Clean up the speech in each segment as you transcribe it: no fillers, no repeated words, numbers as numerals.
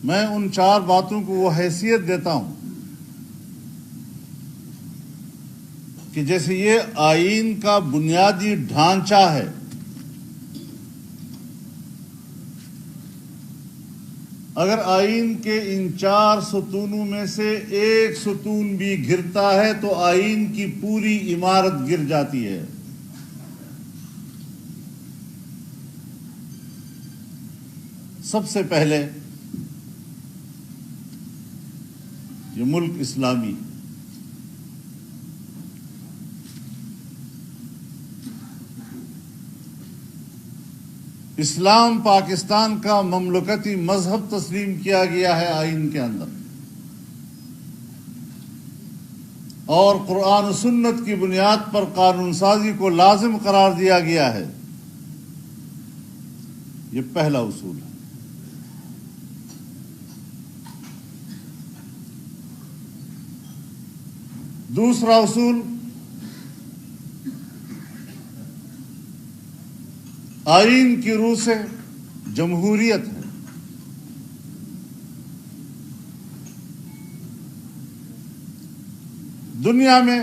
میں ان 4 باتوں کو وہ حیثیت دیتا ہوں کہ جیسے یہ آئین کا بنیادی ڈھانچہ ہے، اگر آئین کے ان 4 ستونوں میں سے ایک ستون بھی گرتا ہے تو آئین کی پوری عمارت گر جاتی ہے۔ سب سے پہلے یہ ملک اسلامی، اسلام پاکستان کا مملکتی مذہب تسلیم کیا گیا ہے آئین کے اندر، اور قرآن و سنت کی بنیاد پر قانون سازی کو لازم قرار دیا گیا ہے۔ یہ پہلا اصول ہے۔ دوسرا اصول، آئین کی روح سے جمہوریت ہے۔ دنیا میں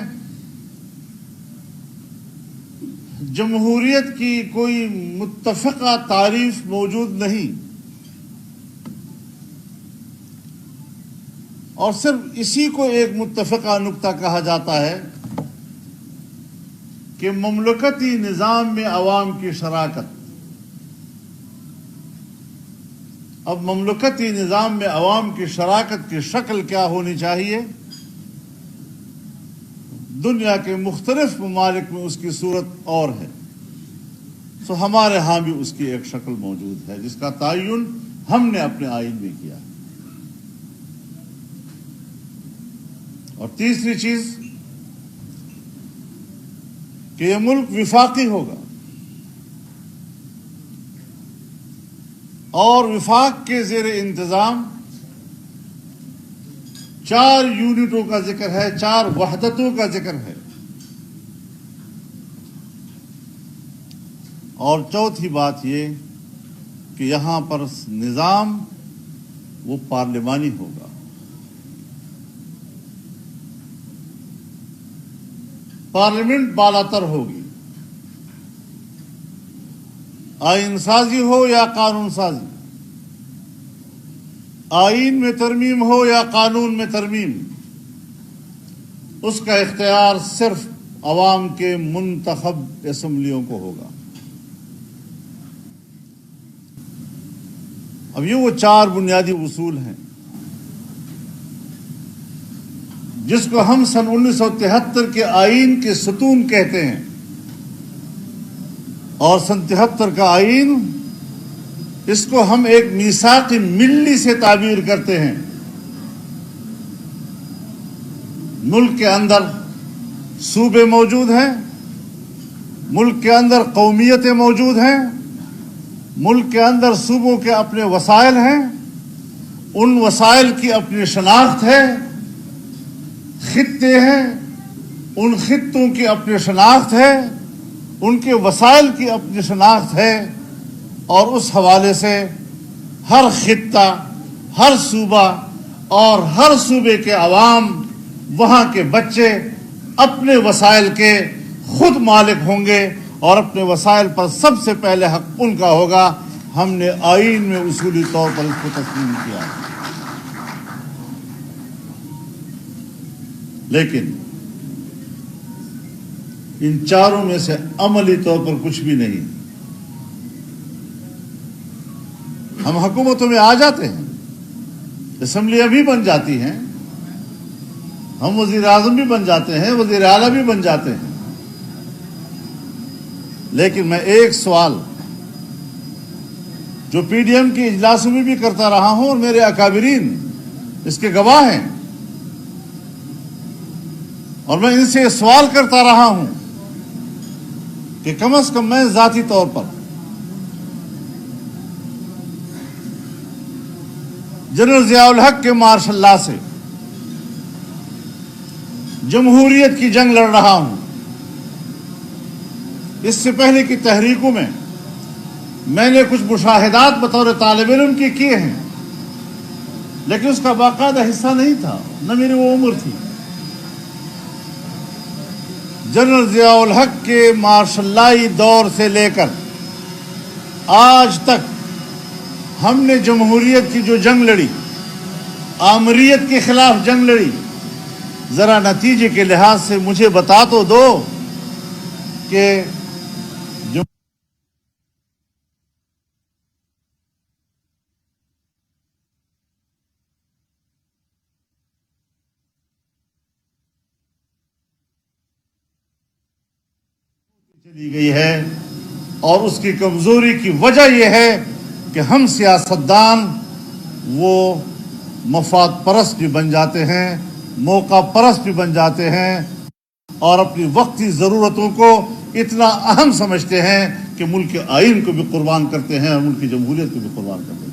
جمہوریت کی کوئی متفقہ تعریف موجود نہیں، اور صرف اسی کو ایک متفقہ نقطہ کہا جاتا ہے کہ مملکتی نظام میں عوام کی شراکت۔ اب مملکتی نظام میں عوام کی شراکت کی شکل کیا ہونی چاہیے؟ دنیا کے مختلف ممالک میں اس کی صورت اور ہے، سو ہمارے ہاں بھی اس کی ایک شکل موجود ہے جس کا تعین ہم نے اپنے آئین میں کیا ہے۔ اور تیسری چیز کہ یہ ملک وفاقی ہوگا، اور وفاق کے زیر انتظام 4 یونٹوں کا ذکر ہے، 4 وحدتوں کا ذکر ہے، اور چوتھی بات یہ کہ یہاں پر نظام وہ پارلیمانی ہوگا۔ پارلیمنٹ بالاتر ہوگی، آئین سازی ہو یا قانون سازی، آئین میں ترمیم ہو یا قانون میں ترمیم، اس کا اختیار صرف عوام کے منتخب اسمبلیوں کو ہوگا۔ اب یہ وہ 4 بنیادی اصول ہیں جس کو ہم سن 1973 کے آئین کے ستون کہتے ہیں، اور سن 73 کا آئین، اس کو ہم ایک میثاق ملی سے تعبیر کرتے ہیں۔ ملک کے اندر صوبے موجود ہیں، ملک کے اندر قومیتیں موجود ہیں، ملک کے اندر صوبوں کے اپنے وسائل ہیں، ان وسائل کی اپنی شناخت ہے، خطے ہیں، ان خطوں کی اپنی شناخت ہے، ان کے وسائل کی اپنی شناخت ہے، اور اس حوالے سے ہر خطہ، ہر صوبہ اور ہر صوبے کے عوام، وہاں کے بچے اپنے وسائل کے خود مالک ہوں گے، اور اپنے وسائل پر سب سے پہلے حق ان کا ہوگا۔ ہم نے آئین میں اصولی طور پر اس کو تسلیم کیا ہے۔ لیکن ان 4 میں سے عملی طور پر کچھ بھی نہیں۔ ہم حکومتوں میں آ جاتے ہیں، اسمبلیاں بھی بن جاتی ہیں، ہم وزیر اعظم بھی بن جاتے ہیں، وزیر اعلیٰ بھی بن جاتے ہیں، لیکن میں ایک سوال جو پی ڈی ایم کے اجلاسوں میں بھی کرتا رہا ہوں، اور میرے اکابرین اس کے گواہ ہیں، اور میں ان سے سوال کرتا رہا ہوں کہ کم از کم میں ذاتی طور پر جنرل ضیاء الحق کے مارشل لا سے جمہوریت کی جنگ لڑ رہا ہوں۔ اس سے پہلے کی تحریکوں میں نے کچھ مشاہدات بطور طالب علم کے کیے ہیں، لیکن اس کا باقاعدہ حصہ نہیں تھا، نہ میری وہ عمر تھی۔ جنرل ضیاء الحق کے مارشل لائی دور سے لے کر آج تک ہم نے جمہوریت کی جو جنگ لڑی، آمریت کے خلاف جنگ لڑی، ذرا نتیجے کے لحاظ سے مجھے بتا تو دو کہ چلی گئی ہے، اور اس کی کمزوری کی وجہ یہ ہے کہ ہم سیاستدان وہ مفاد پرست بھی بن جاتے ہیں، موقع پرست بھی بن جاتے ہیں، اور اپنی وقتی ضرورتوں کو اتنا اہم سمجھتے ہیں کہ ملک کے آئین کو بھی قربان کرتے ہیں اور ملک کی جمہوریت کو بھی قربان کرتے ہیں۔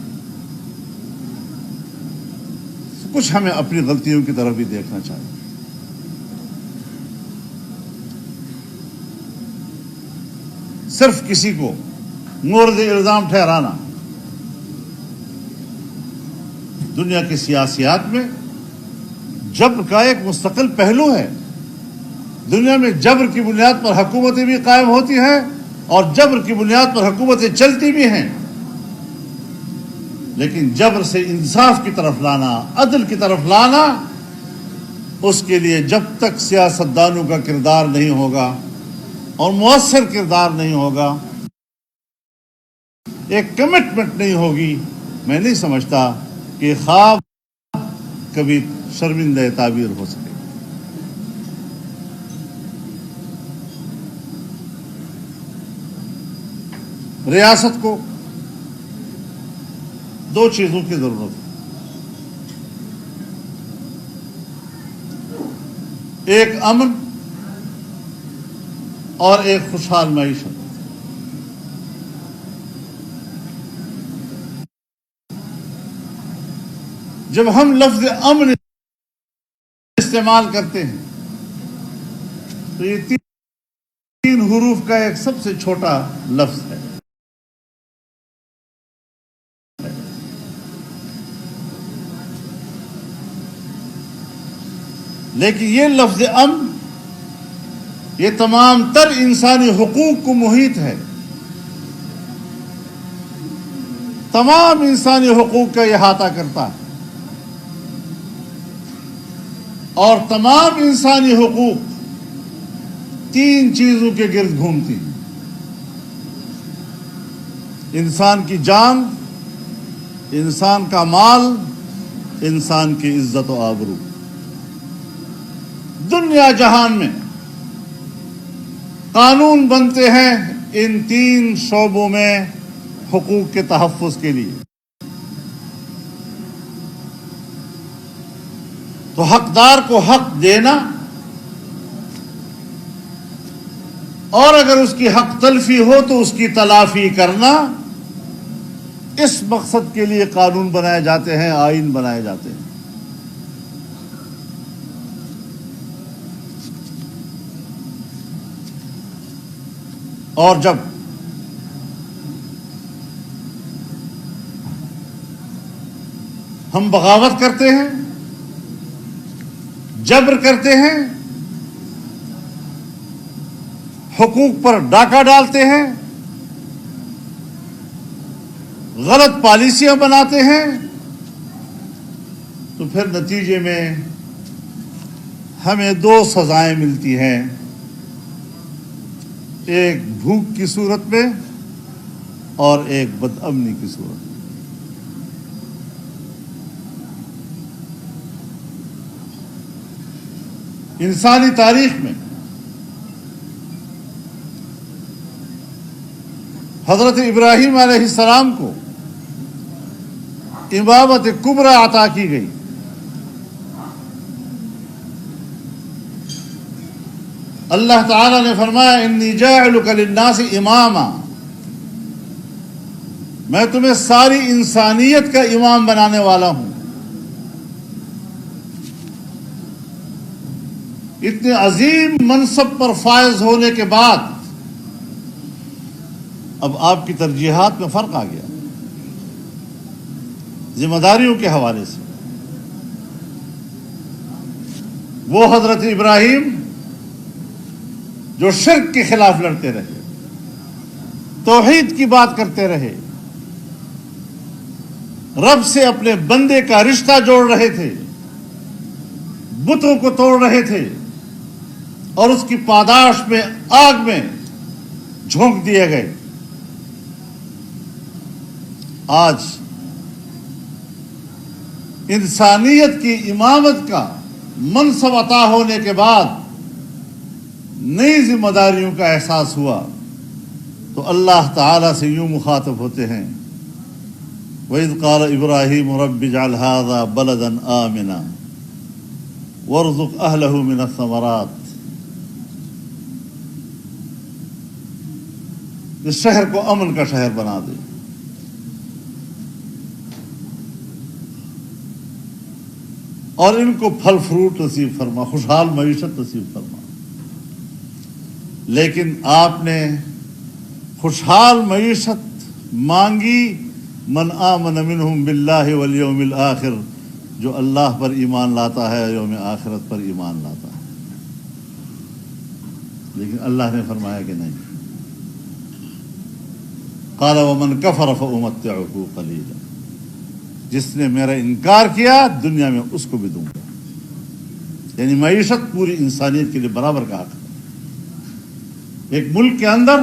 کچھ ہمیں اپنی غلطیوں کی طرف بھی دیکھنا چاہیے۔ صرف کسی کو مورد الزام ٹھہرانا دنیا کی سیاسیات میں جبر کا ایک مستقل پہلو ہے۔ دنیا میں جبر کی بنیاد پر حکومتیں بھی قائم ہوتی ہیں اور جبر کی بنیاد پر حکومتیں چلتی بھی ہیں، لیکن جبر سے انصاف کی طرف لانا، عدل کی طرف لانا، اس کے لیے جب تک سیاستدانوں کا کردار نہیں ہوگا اور مؤثر کردار نہیں ہوگا، ایک کمٹمنٹ نہیں ہوگی، میں نہیں سمجھتا کہ خواب کبھی شرمندہ تعبیر ہو سکے۔ ریاست کو دو چیزوں کی ضرورت ہے، ایک امن اور ایک خوشحال معیشت۔ جب ہم لفظ امن استعمال کرتے ہیں تو یہ تین حروف کا ایک سب سے چھوٹا لفظ ہے، لیکن یہ لفظ امن یہ تمام تر انسانی حقوق کو محیط ہے، تمام انسانی حقوق کا احاطہ کرتا ہے، اور تمام انسانی حقوق تین چیزوں کے گرد گھومتی ہیں: انسان کی جان، انسان کا مال، انسان کی عزت و آبرو۔ دنیا جہان میں قانون بنتے ہیں ان تین شعبوں میں حقوق کے تحفظ کے لیے۔ تو حقدار کو حق دینا، اور اگر اس کی حق تلفی ہو تو اس کی تلافی کرنا، اس مقصد کے لیے قانون بنائے جاتے ہیں، آئین بنائے جاتے ہیں۔ اور جب ہم بغاوت کرتے ہیں، جبر کرتے ہیں، حقوق پر ڈاکہ ڈالتے ہیں، غلط پالیسیاں بناتے ہیں، تو پھر نتیجے میں ہمیں دو سزائیں ملتی ہیں، ایک بھوک کی صورت میں اور ایک بد امنی کی صورت میں۔ انسانی تاریخ میں حضرت ابراہیم علیہ السلام کو امامت کبریٰ عطا کی گئی۔ اللہ تعالیٰ نے فرمایا انی جاعلک للناس اماما، میں تمہیں ساری انسانیت کا امام بنانے والا ہوں۔ اتنے عظیم منصب پر فائز ہونے کے بعد اب آپ کی ترجیحات میں فرق آ گیا، ذمہ داریوں کے حوالے سے۔ وہ حضرت ابراہیم جو شرک کے خلاف لڑتے رہے، توحید کی بات کرتے رہے، رب سے اپنے بندے کا رشتہ جوڑ رہے تھے، بتوں کو توڑ رہے تھے اور اس کی پاداش میں آگ میں جھونک دیے گئے۔ آج انسانیت کی امامت کا منصب عطا ہونے کے بعد نئی ذمہ داریوں کا احساس ہوا تو اللہ تعالی سے یوں مخاطب ہوتے ہیں، وَإِذْ قَالَ إِبْرَاهِيمُ رَبِّ اجْعَلْ هَٰذَا بَلَدًا آمِنًا وَارْزُقْ أَهْلَهُ مِنَ الثَّمَرَاتِ۔ اس شہر کو امن کا شہر بنا دے، اور ان کو پھل فروٹ نصیب فرما، خوشحال معیشت نصیب فرما۔ لیکن آپ نے خوشحال معیشت مانگی من آمن منہم باللہ والیوم الآخر، جو اللہ پر ایمان لاتا ہے، یوم آخرت پر ایمان لاتا ہے۔ لیکن اللہ نے فرمایا کہ نہیں، قال ومن کفر فأمتعہ قلیلا، جس نے میرا انکار کیا دنیا میں اس کو بھی دوں گا۔ یعنی معیشت پوری انسانیت کے لیے برابر کا حق ہے۔ ایک ملک کے اندر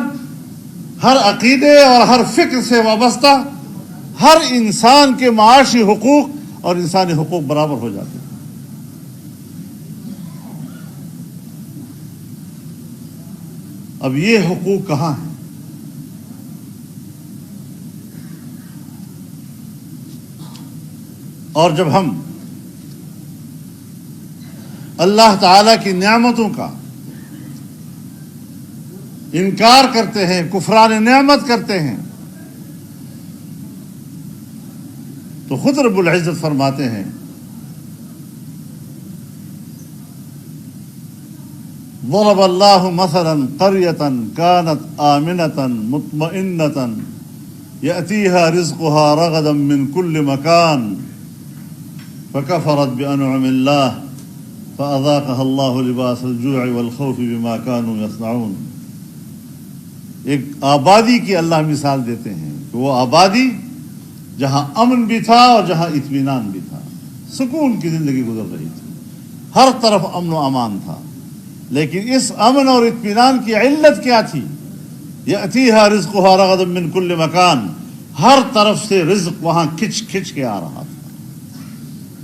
ہر عقیدے اور ہر فکر سے وابستہ ہر انسان کے معاشی حقوق اور انسانی حقوق برابر ہو جاتے ہیں۔ اب یہ حقوق کہاں ہیں؟ اور جب ہم اللہ تعالی کی نعمتوں کا انکار کرتے ہیں، کفران نعمت کرتے ہیں، تو خود رب العزت فرماتے ہیں ضرب اللہ مثلا قریۃ کانت آمنۃ مطمئنۃ یأتیہا رزقہا رغدا من کل مکان فکفرت بانعم اللہ فاذاقہا اللہ لباس الجوع والخوف بما كانوا یصنعون۔ ایک آبادی کی اللہ مثال دیتے ہیں کہ وہ آبادی جہاں امن بھی تھا اور جہاں اطمینان بھی تھا، سکون کی زندگی گزر رہی تھی، ہر طرف امن و امان تھا، لیکن اس امن اور اطمینان کی علت کیا تھی؟ یأتیہا رزقہا رغدا من کل مکان، ہر طرف سے رزق وہاں کھچ کھچ کے آ رہا تھا،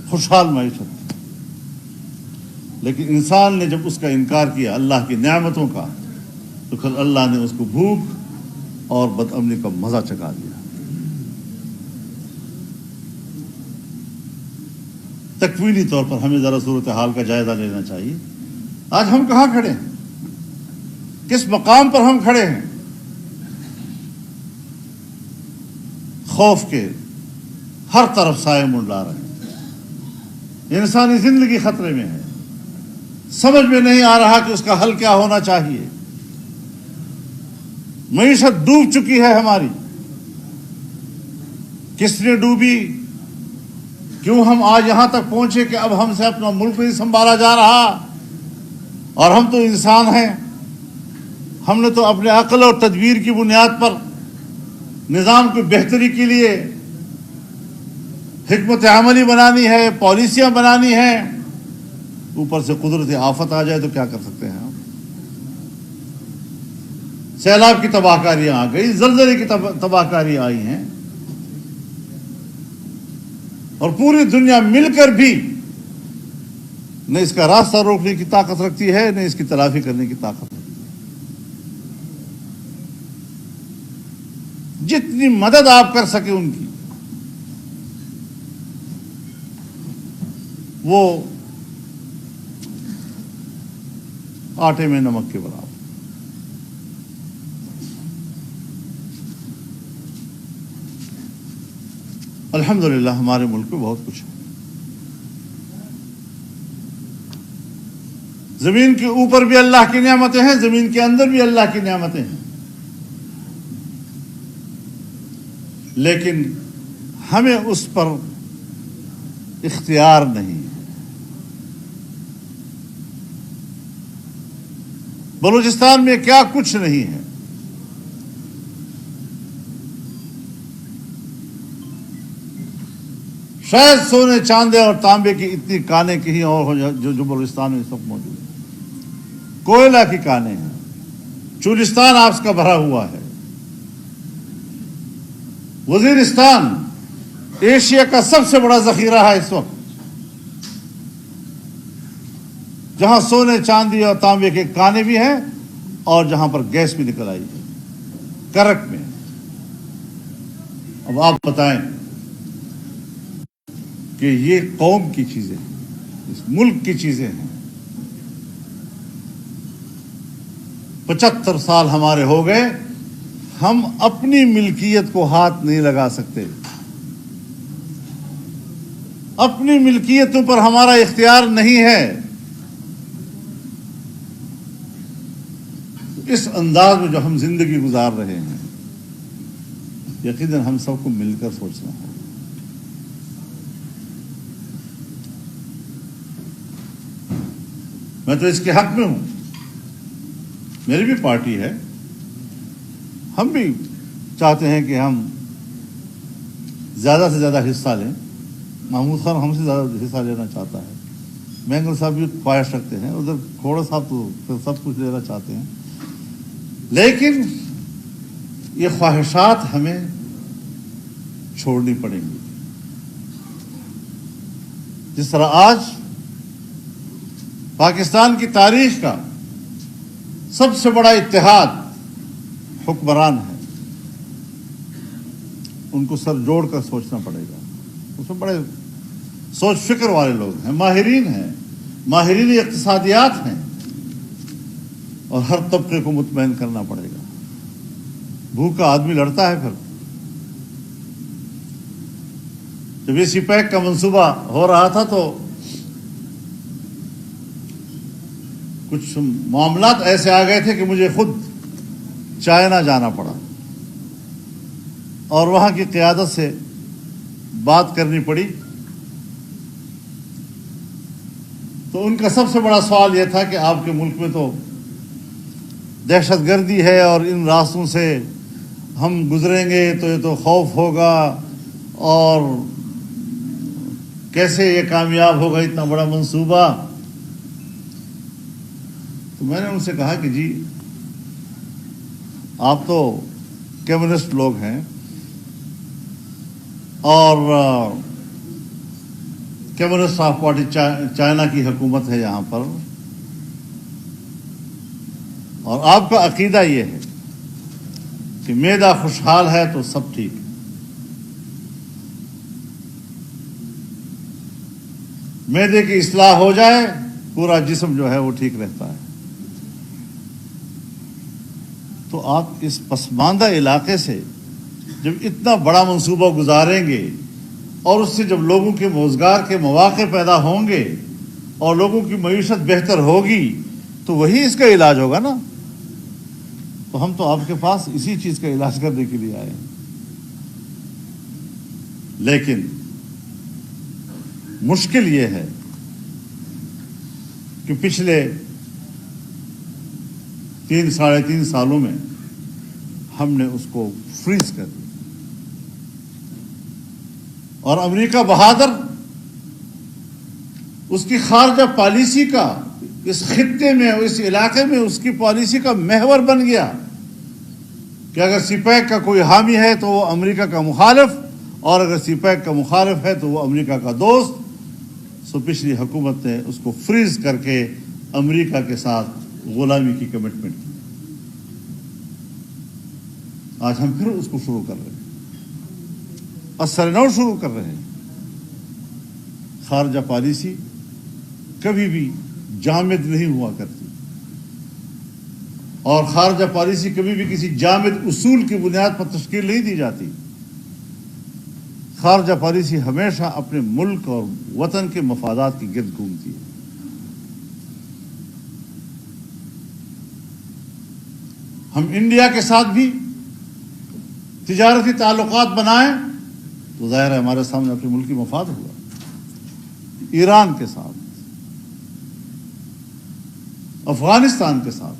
خوشحال معیشت۔ لیکن انسان نے جب اس کا انکار کیا اللہ کی نعمتوں کا، تو پھر اللہ نے اس کو بھوک اور بدامنی کا مزہ چکھا دیا۔ تکوینی طور پر ہمیں ذرا صورتحال کا جائزہ لینا چاہیے۔ آج ہم کہاں کھڑے ہیں؟ کس مقام پر ہم کھڑے ہیں؟ خوف کے ہر طرف سائے منڈلا رہے ہیں، انسانی زندگی خطرے میں ہے، سمجھ میں نہیں آ رہا کہ اس کا حل کیا ہونا چاہیے۔ معیشت ڈوب چکی ہے ہماری، کس نے ڈوبی؟ کیوں ہم آج یہاں تک پہنچے کہ اب ہم سے اپنا ملک نہیں سنبھالا جا رہا؟ اور ہم تو انسان ہیں، ہم نے تو اپنے عقل اور تدبیر کی بنیاد پر نظام کی بہتری کے لیے حکمت عملی بنانی ہے، پالیسیاں بنانی ہیں، اوپر سے قدرتی آفت آ جائے تو کیا کر سکتے ہیں ہم؟ سیلاب کی تباہ کاریاں آ گئی، زلزلے کی تباہ کاریاں آئی ہیں، اور پوری دنیا مل کر بھی نہ اس کا راستہ روکنے کی طاقت رکھتی ہے، نہ اس کی تلافی کرنے کی طاقت رکھتی ہے۔ جتنی مدد آپ کر سکے ان کی، وہ آٹے میں نمک کے برابر۔ الحمدللہ ہمارے ملک میں بہت کچھ ہے، زمین کے اوپر بھی اللہ کی نعمتیں ہیں، زمین کے اندر بھی اللہ کی نعمتیں ہیں، لیکن ہمیں اس پر اختیار نہیں ہے۔ بلوچستان میں کیا کچھ نہیں ہے. شاید سونے چاندے اور تانبے کی اتنی کانیں کہیں اور ہو جو بلوچستان میں اس وقت موجود ہیں. کوئلہ کی کانیں ہیں. چولستان آپس کا بھرا ہوا ہے. وزیرستان ایشیا کا سب سے بڑا ذخیرہ ہے اس وقت, جہاں سونے چاندی اور تانبے کے کانے بھی ہیں اور جہاں پر گیس بھی نکل آئی ہے کرک میں. اب آپ بتائیں کہ یہ قوم کی چیزیں ہیں, اس ملک کی چیزیں ہیں. 75 سال ہمارے ہو گئے, ہم اپنی ملکیت کو ہاتھ نہیں لگا سکتے. اپنی ملکیتوں پر ہمارا اختیار نہیں ہے. اس انداز میں جو ہم زندگی گزار رہے ہیں, یقیناً ہم سب کو مل کر سوچنا ہے. میں تو اس کے حق میں ہوں. میری بھی پارٹی ہے, ہم بھی چاہتے ہیں کہ ہم زیادہ سے زیادہ حصہ لیں. محمود خان ہم سے زیادہ حصہ لینا چاہتا ہے. مینگل صاحب بھی خواہش رکھتے ہیں, ادھر کھوڑا صاحب تو سب کچھ لینا چاہتے ہیں. لیکن یہ خواہشات ہمیں چھوڑنی پڑیں گی. جس طرح آج پاکستان کی تاریخ کا سب سے بڑا اتحاد حکمران ہے, ان کو سر جوڑ کر سوچنا پڑے گا. اس میں بڑے سوچ فکر والے لوگ ہیں, ماہرین اقتصادیات ہیں, اور ہر طبقے کو مطمئن کرنا پڑے گا. بھوکا آدمی لڑتا ہے. پھر جب یہ سی پیک کا منصوبہ ہو رہا تھا تو کچھ معاملات ایسے آ گئے تھے کہ مجھے خود چائنا جانا پڑا اور وہاں کی قیادت سے بات کرنی پڑی. تو ان کا سب سے بڑا سوال یہ تھا کہ آپ کے ملک میں تو دہشت گردی ہے اور ان راستوں سے ہم گزریں گے تو یہ تو خوف ہوگا, اور کیسے یہ کامیاب ہوگا اتنا بڑا منصوبہ. تو میں نے ان سے کہا کہ جی آپ تو کمیونسٹ لوگ ہیں اور کمیونسٹ آف پارٹی چائنا کی حکومت ہے یہاں پر, اور آپ کا عقیدہ یہ ہے کہ معدہ خوشحال ہے تو سب ٹھیک ہے. معدے کی اصلاح ہو جائے پورا جسم جو ہے وہ ٹھیک رہتا ہے. تو آپ اس پسماندہ علاقے سے جب اتنا بڑا منصوبہ گزاریں گے اور اس سے جب لوگوں کے روزگار کے مواقع پیدا ہوں گے اور لوگوں کی معیشت بہتر ہوگی تو وہی اس کا علاج ہوگا نا. تو ہم تو آپ کے پاس اسی چیز کا علاج کرنے کے لیے آئے ہیں. لیکن مشکل یہ ہے کہ پچھلے 3-3.5 سالوں میں ہم نے اس کو فریز کر دیا, اور امریکہ بہادر اس کی خارجہ پالیسی کا اس خطے میں, اس علاقے میں اس کی پالیسی کا محور بن گیا کہ اگر سی پیک کا کوئی حامی ہے تو وہ امریکہ کا مخالف, اور اگر سی پیک کا مخالف ہے تو وہ امریکہ کا دوست. سو پچھلی حکومت نے اس کو فریز کر کے امریکہ کے ساتھ غلامی کی کمٹمنٹ کی. آج ہم پھر اس کو شروع کر رہے ہیں, اثر نو شروع کر رہے ہیں. خارجہ پالیسی کبھی بھی جامد نہیں ہوا کرتی, اور خارجہ پالیسی کبھی بھی کسی جامد اصول کی بنیاد پر تشکیل نہیں دی جاتی. خارجہ پالیسی ہمیشہ اپنے ملک اور وطن کے مفادات کی گرد گھومتی ہے. ہم انڈیا کے ساتھ بھی تجارتی تعلقات بنائیں تو ظاہر ہے ہمارے سامنے اپنے ملکی مفاد ہوا. ایران کے ساتھ, افغانستان کے ساتھ,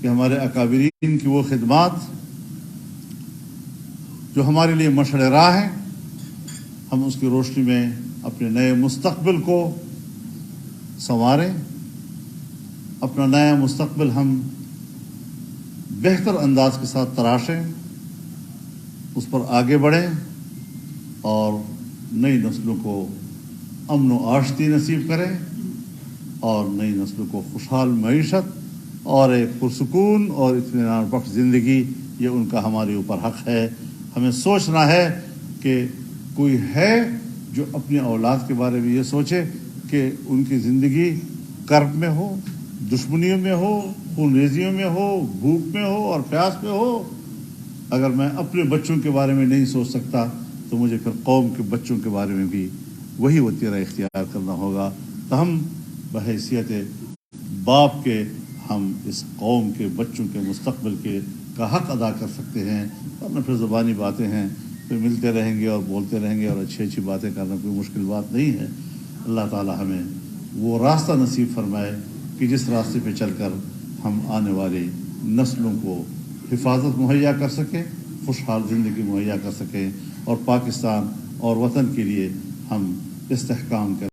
کہ ہمارے اکابرین کی وہ خدمات جو ہمارے لیے مشعل راہ ہیں، ہم اس کی روشنی میں اپنے نئے مستقبل کو سنواریں، اپنا نیا مستقبل ہم بہتر انداز کے ساتھ تراشیں، اس پر آگے بڑھیں اور نئی نسلوں کو امن و آشتی نصیب کریں اور نئی نسلوں کو خوشحال معیشت اور ایک پرسکون اور اطمینان بخش زندگی، یہ ان کا ہمارے اوپر حق ہے۔ ہمیں سوچنا ہے کہ کوئی ہے جو اپنی اولاد کے بارے میں یہ سوچے کہ ان کی زندگی کرب میں ہو، دشمنیوں میں ہو، خون ریزیوں میں ہو، بھوک میں ہو اور پیاس میں ہو۔ اگر میں اپنے بچوں کے بارے میں نہیں سوچ سکتا تو مجھے پھر قوم کے بچوں کے بارے میں بھی وہی وتیرہ اختیار کرنا ہوگا۔ تو ہم بحیثیت باپ کے ہم اس قوم کے بچوں کے مستقبل کا حق ادا کر سکتے ہیں، ورنہ پھر زبانی باتیں ہیں، پھر ملتے رہیں گے اور بولتے رہیں گے اور اچھی اچھی باتیں کرنا کوئی مشکل بات نہیں ہے۔ اللہ تعالی ہمیں وہ راستہ نصیب فرمائے کہ جس راستے پہ چل کر ہم آنے والی نسلوں کو حفاظت مہیا کر سکیں، خوشحال زندگی مہیا کر سکیں اور پاکستان اور وطن کے لیے ہم استحکام کریں۔